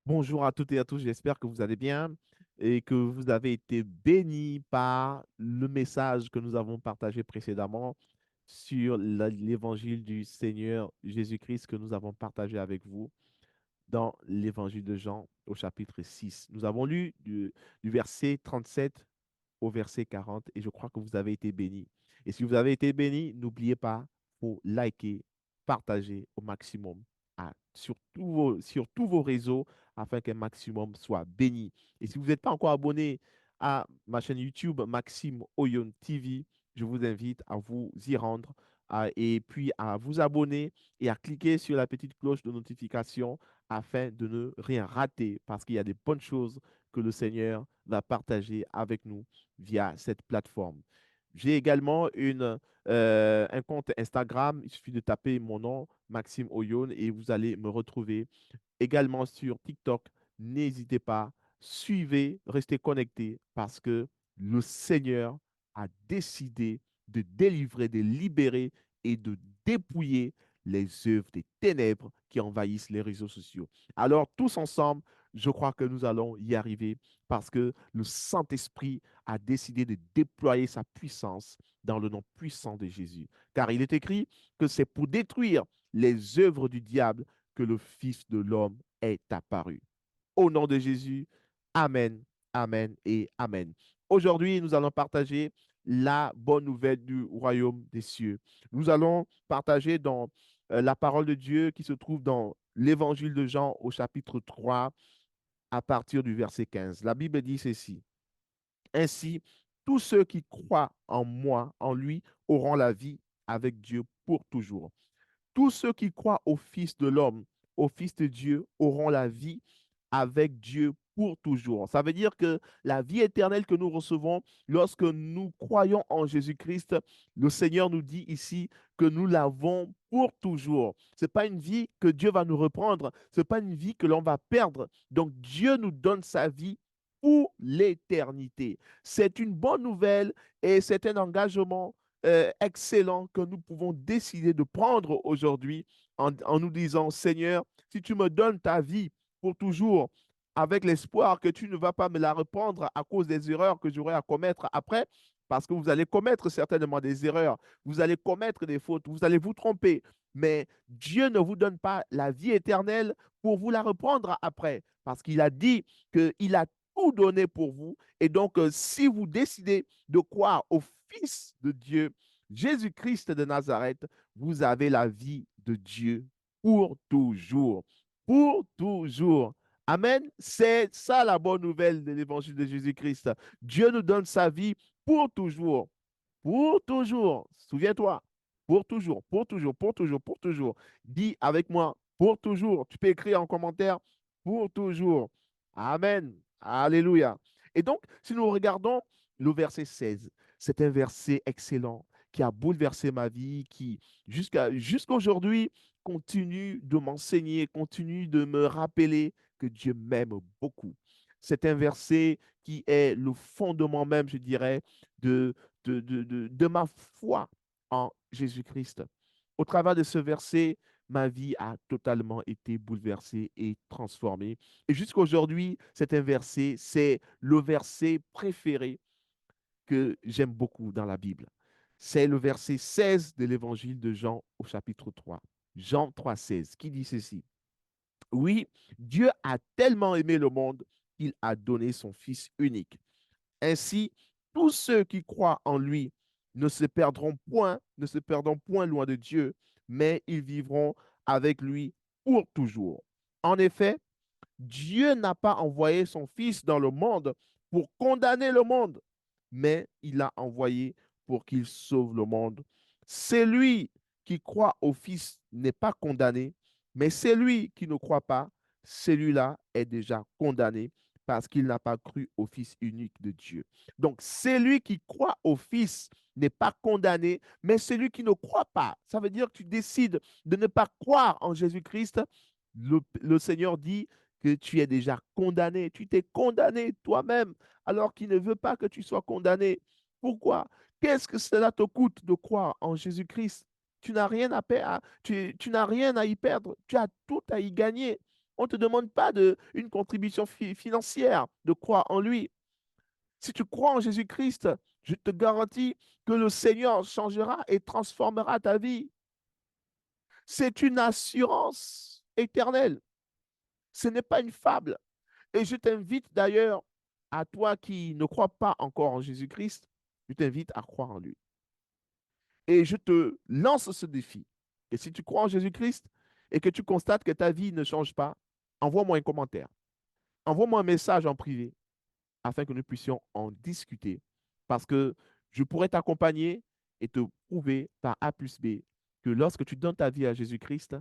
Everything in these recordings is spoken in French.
Bonjour à toutes et à tous, j'espère que vous allez bien et que vous avez été bénis par le message que nous avons partagé précédemment sur l'évangile du Seigneur Jésus-Christ que nous avons partagé avec vous dans l'évangile de Jean au chapitre 6. Nous avons lu du verset 37 au verset 40 et je crois que vous avez été bénis. Et si vous avez été bénis, n'oubliez pas, pour liker, partager au maximum sur tous vos réseaux afin qu'un maximum soit béni. Et si vous n'êtes pas encore abonné à ma chaîne YouTube Maxime Oyon TV, je vous invite à vous y rendre et puis à vous abonner et à cliquer sur la petite cloche de notification afin de ne rien rater parce qu'il y a des bonnes choses que le Seigneur va partager avec nous via cette plateforme. J'ai également un compte Instagram. Il suffit de taper mon nom, Maxime Oyon, et vous allez me retrouver. Également sur TikTok, n'hésitez pas, suivez, restez connectés parce que le Seigneur a décidé de délivrer, de libérer et de dépouiller les œuvres des ténèbres qui envahissent les réseaux sociaux. Alors, tous ensemble, je crois que nous allons y arriver parce que le Saint-Esprit a décidé de déployer sa puissance dans le nom puissant de Jésus. Car il est écrit que c'est pour détruire les œuvres du diable que le Fils de l'homme est apparu. Au nom de Jésus, Amen, Amen et Amen. Aujourd'hui, nous allons partager la bonne nouvelle du royaume des cieux. Nous allons partager dans la parole de Dieu qui se trouve dans l'évangile de Jean au chapitre 3 à partir du verset 15. La Bible dit ceci. Ainsi, tous ceux qui croient en moi, en lui, auront la vie avec Dieu pour toujours. Tous ceux qui croient au Fils de l'homme, au Fils de Dieu, auront la vie avec Dieu pour toujours. Ça veut dire que la vie éternelle que nous recevons lorsque nous croyons en Jésus-Christ, le Seigneur nous dit ici que nous l'avons pour toujours. Ce n'est pas une vie que Dieu va nous reprendre, ce n'est pas une vie que l'on va perdre. Donc Dieu nous donne sa vie pour l'éternité. C'est une bonne nouvelle et c'est un engagement excellent que nous pouvons décider de prendre aujourd'hui en nous disant, Seigneur, si tu me donnes ta vie pour toujours, avec l'espoir que tu ne vas pas me la reprendre à cause des erreurs que j'aurai à commettre après, parce que vous allez commettre certainement des erreurs, vous allez commettre des fautes, vous allez vous tromper, mais Dieu ne vous donne pas la vie éternelle pour vous la reprendre après, parce qu'il a dit qu'il a tout donné pour vous. Et donc, si vous décidez de croire au Fils de Dieu, Jésus-Christ de Nazareth, vous avez la vie de Dieu pour toujours. Pour toujours. Amen. C'est ça la bonne nouvelle de l'évangile de Jésus-Christ. Dieu nous donne sa vie pour toujours. Pour toujours. Souviens-toi. Pour toujours, pour toujours, pour toujours, pour toujours. Dis avec moi, pour toujours. Tu peux écrire en commentaire, pour toujours. Amen. Alléluia. Et donc, si nous regardons le verset 16, c'est un verset excellent qui a bouleversé ma vie, qui jusqu'à aujourd'hui continue de m'enseigner, continue de me rappeler que Dieu m'aime beaucoup. C'est un verset qui est le fondement même, je dirais, de, de ma foi en Jésus-Christ. Au travers de ce verset, ma vie a totalement été bouleversée et transformée. Et jusqu'à aujourd'hui, c'est un verset, c'est le verset préféré que j'aime beaucoup dans la Bible. C'est le verset 16 de l'évangile de Jean au chapitre 3. Jean 3, 16, qui dit ceci. Oui, Dieu a tellement aimé le monde qu'il a donné son Fils unique. Ainsi, tous ceux qui croient en lui ne se perdront point loin de Dieu, mais ils vivront avec lui pour toujours. En effet, Dieu n'a pas envoyé son Fils dans le monde pour condamner le monde, mais il l'a envoyé pour qu'il sauve le monde. Celui qui croit au Fils n'est pas condamné, mais celui qui ne croit pas, celui-là est déjà condamné parce qu'il n'a pas cru au Fils unique de Dieu. Donc, celui qui croit au Fils n'est pas condamné, mais celui qui ne croit pas, ça veut dire que tu décides de ne pas croire en Jésus-Christ, le Seigneur dit que tu es déjà condamné. Tu t'es condamné toi-même alors qu'il ne veut pas que tu sois condamné. Pourquoi? Qu'est-ce que cela te coûte de croire en Jésus-Christ? Tu n'as rien à perdre, tu n'as rien à y perdre, tu as tout à y gagner. On ne te demande pas une contribution financière, de croire en lui. Si tu crois en Jésus-Christ, je te garantis que le Seigneur changera et transformera ta vie. C'est une assurance éternelle. Ce n'est pas une fable. Et je t'invite d'ailleurs, à toi qui ne crois pas encore en Jésus-Christ, je t'invite à croire en lui. Et je te lance ce défi. Et si tu crois en Jésus-Christ et que tu constates que ta vie ne change pas, envoie-moi un commentaire. Envoie-moi un message en privé afin que nous puissions en discuter. Parce que je pourrais t'accompagner et te prouver par A plus B que lorsque tu donnes ta vie à Jésus-Christ,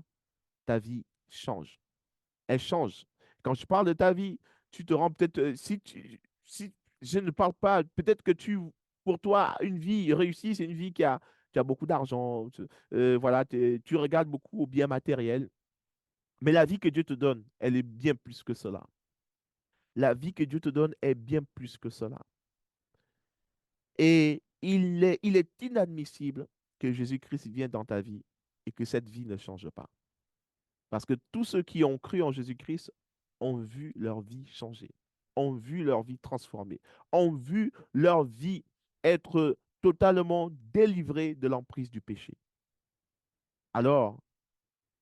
ta vie change. Elle change. Quand je parle de ta vie, tu te rends peut-être, si je ne parle pas, peut-être que pour toi, une vie réussie, c'est une vie qui a beaucoup d'argent. Voilà, tu regardes beaucoup au bien matériel. Mais la vie que Dieu te donne, elle est bien plus que cela. La vie que Dieu te donne est bien plus que cela. Et il est inadmissible que Jésus-Christ vienne dans ta vie et que cette vie ne change pas. Parce que tous ceux qui ont cru en Jésus-Christ ont vu leur vie changer, ont vu leur vie transformée, ont vu leur vie être totalement délivrée de l'emprise du péché. Alors,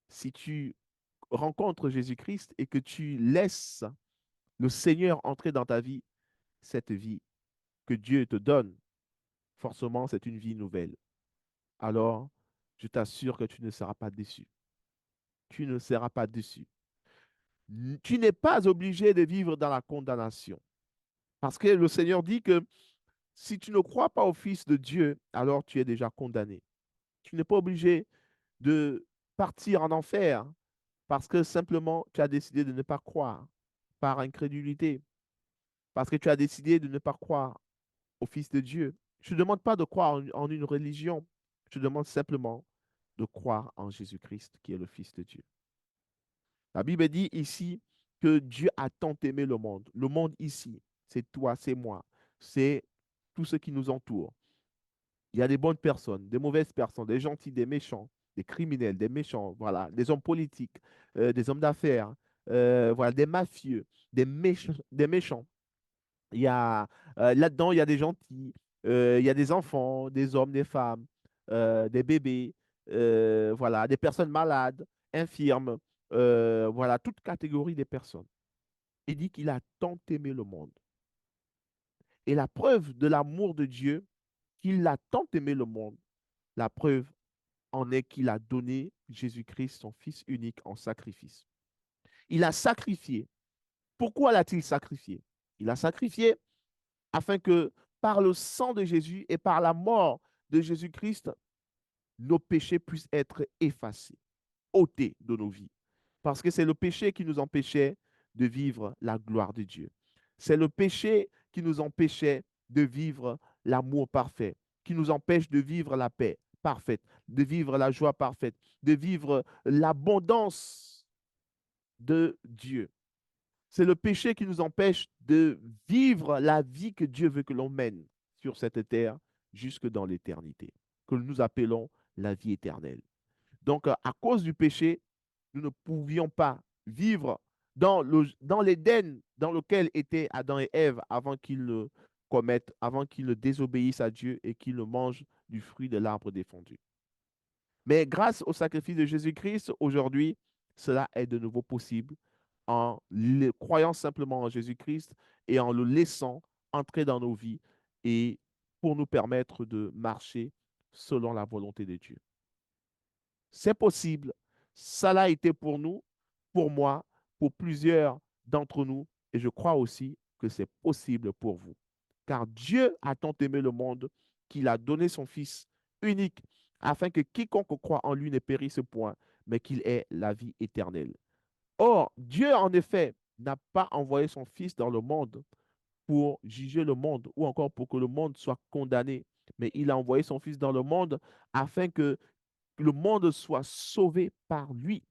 si tu rencontres Jésus-Christ et que tu laisses le Seigneur entrer dans ta vie, cette vie que Dieu te donne, forcément, c'est une vie nouvelle. Alors, je t'assure que tu ne seras pas déçu. Tu ne seras pas déçu. Tu n'es pas obligé de vivre dans la condamnation. Parce que le Seigneur dit que si tu ne crois pas au Fils de Dieu, alors tu es déjà condamné. Tu n'es pas obligé de partir en enfer parce que simplement tu as décidé de ne pas croire par incrédulité, parce que tu as décidé de ne pas croire au Fils de Dieu. Je ne demande pas de croire en une religion, je demande simplement de croire en Jésus-Christ qui est le Fils de Dieu. La Bible dit ici que Dieu a tant aimé le monde. Le monde ici, c'est toi, c'est moi, c'est tout ce qui nous entoure. Il y a des bonnes personnes, des mauvaises personnes, des gentils, des méchants, des criminels, des méchants, voilà, des hommes politiques, des hommes d'affaires, voilà, des mafieux, des méchants. Il y a là-dedans, il y a des gentils, il y a des enfants, des hommes, des femmes, des bébés, voilà, des personnes malades, infirmes, voilà, toute catégorie des personnes. Il dit qu'il a tant aimé le monde. Et la preuve de l'amour de Dieu, qu'il a tant aimé le monde, la preuve en est qu'il a donné Jésus-Christ, son Fils unique, en sacrifice. Il a sacrifié. Pourquoi l'a-t-il sacrifié? Il a sacrifié afin que par le sang de Jésus et par la mort de Jésus-Christ, nos péchés puissent être effacés, ôtés de nos vies. Parce que c'est le péché qui nous empêchait de vivre la gloire de Dieu. C'est le péché qui nous empêchait de vivre l'amour parfait, qui nous empêche de vivre la paix parfaite, de vivre la joie parfaite, de vivre l'abondance de Dieu. C'est le péché qui nous empêche de vivre la vie que Dieu veut que l'on mène sur cette terre jusque dans l'éternité, que nous appelons la vie éternelle. Donc, à cause du péché, nous ne pouvions pas vivre dans l'Éden dans lequel étaient Adam et Ève avant qu'ils ne commettent, avant qu'ils ne désobéissent à Dieu et qu'ils ne mangent du fruit de l'arbre défendu. Mais grâce au sacrifice de Jésus-Christ, aujourd'hui, cela est de nouveau possible en croyant simplement en Jésus-Christ et en le laissant entrer dans nos vies et pour nous permettre de marcher selon la volonté de Dieu. C'est possible. Ça l'a été pour nous, pour moi, pour plusieurs d'entre nous et je crois aussi que c'est possible pour vous. Car Dieu a tant aimé le monde qu'il a donné son Fils unique afin que quiconque croit en lui ne périsse point, mais qu'il ait la vie éternelle. Or, Dieu, en effet, n'a pas envoyé son Fils dans le monde pour juger le monde ou encore pour que le monde soit condamné, mais il a envoyé son Fils dans le monde afin que le monde soit sauvé par lui,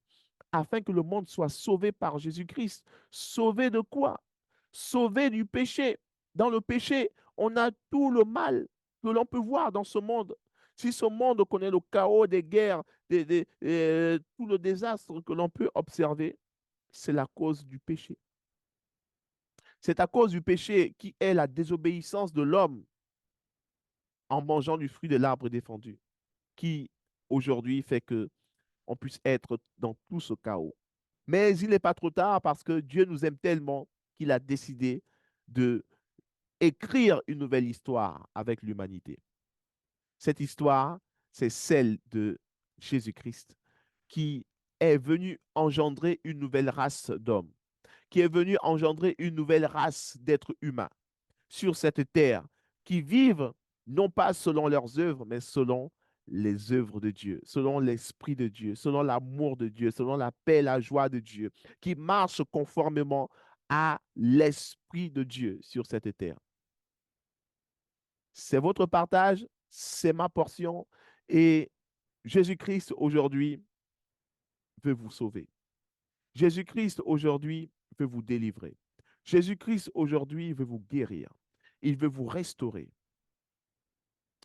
afin que le monde soit sauvé par Jésus-Christ. Sauvé de quoi? Sauvé du péché. Dans le péché, on a tout le mal que l'on peut voir dans ce monde. Si ce monde connaît le chaos des guerres, tout le désastre que l'on peut observer, C'est la cause du péché. C'est à cause du péché qui est la désobéissance de l'homme en mangeant du fruit de l'arbre défendu, qui aujourd'hui fait que on puisse être dans tout ce chaos. Mais il n'est pas trop tard parce que Dieu nous aime tellement qu'il a décidé de écrire une nouvelle histoire avec l'humanité. Cette histoire, c'est celle de Jésus-Christ qui est venu engendrer une nouvelle race d'hommes, qui est venu engendrer une nouvelle race d'êtres humains sur cette terre, qui vivent non pas selon leurs œuvres, mais selon les œuvres de Dieu, selon l'Esprit de Dieu, selon l'amour de Dieu, selon la paix, la joie de Dieu, qui marchent conformément à l'Esprit de Dieu sur cette terre. C'est votre partage, c'est ma portion, et Jésus-Christ aujourd'hui veut vous sauver. Jésus-Christ aujourd'hui veut vous délivrer. Jésus-Christ aujourd'hui veut vous guérir. Il veut vous restaurer.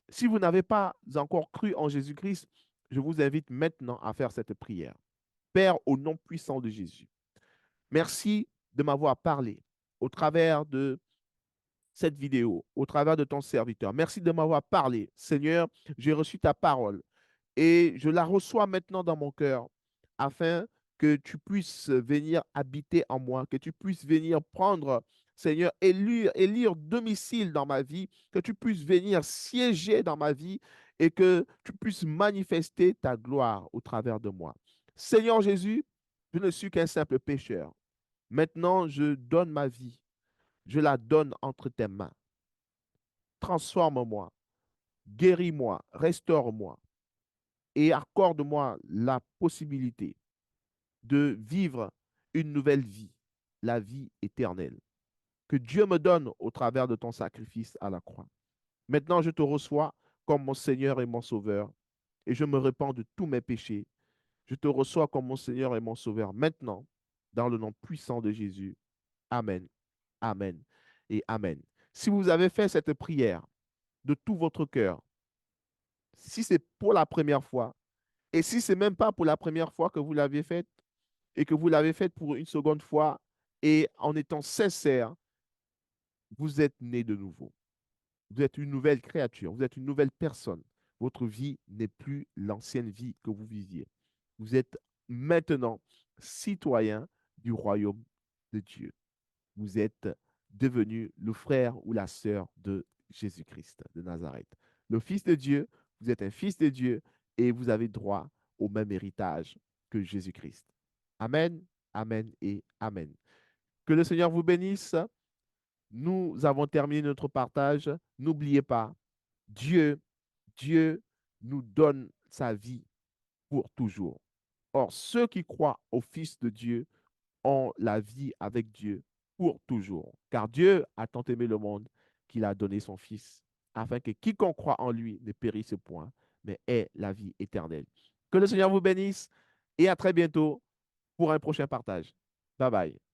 Si vous n'avez pas encore cru en Jésus-Christ, je vous invite maintenant à faire cette prière. Père, au nom puissant de Jésus, merci de m'avoir parlé au travers de cette vidéo, au travers de ton serviteur. Merci de m'avoir parlé. Seigneur, j'ai reçu ta parole et je la reçois maintenant dans mon cœur afin que tu puisses venir habiter en moi, que tu puisses venir prendre, Seigneur, élire domicile dans ma vie, que tu puisses venir siéger dans ma vie et que tu puisses manifester ta gloire au travers de moi. Seigneur Jésus, je ne suis qu'un simple pécheur. Maintenant, je donne ma vie, je la donne entre tes mains. Transforme-moi, guéris-moi, restaure-moi et accorde-moi la possibilité de vivre une nouvelle vie, la vie éternelle, que Dieu me donne au travers de ton sacrifice à la croix. Maintenant, je te reçois comme mon Seigneur et mon Sauveur, et je me répands de tous mes péchés. Je te reçois comme mon Seigneur et mon Sauveur maintenant, dans le nom puissant de Jésus. Amen, amen et amen. Si vous avez fait cette prière de tout votre cœur, si c'est pour la première fois, et si c'est même pas pour la première fois que vous l'avez faite, et que vous l'avez faite pour une seconde fois, et en étant sincère, vous êtes né de nouveau. Vous êtes une nouvelle créature, vous êtes une nouvelle personne. Votre vie n'est plus l'ancienne vie que vous viviez. Vous êtes maintenant citoyen du royaume de Dieu. Vous êtes devenu le frère ou la sœur de Jésus-Christ de Nazareth. Le Fils de Dieu, vous êtes un fils de Dieu et vous avez droit au même héritage que Jésus-Christ. Amen, amen et amen. Que le Seigneur vous bénisse. Nous avons terminé notre partage. N'oubliez pas, Dieu, Dieu nous donne sa vie pour toujours. Or, ceux qui croient au Fils de Dieu ont la vie avec Dieu pour toujours. Car Dieu a tant aimé le monde qu'il a donné son Fils, afin que quiconque croit en lui ne périsse point, mais ait la vie éternelle. Que le Seigneur vous bénisse et à très bientôt pour un prochain partage. Bye bye.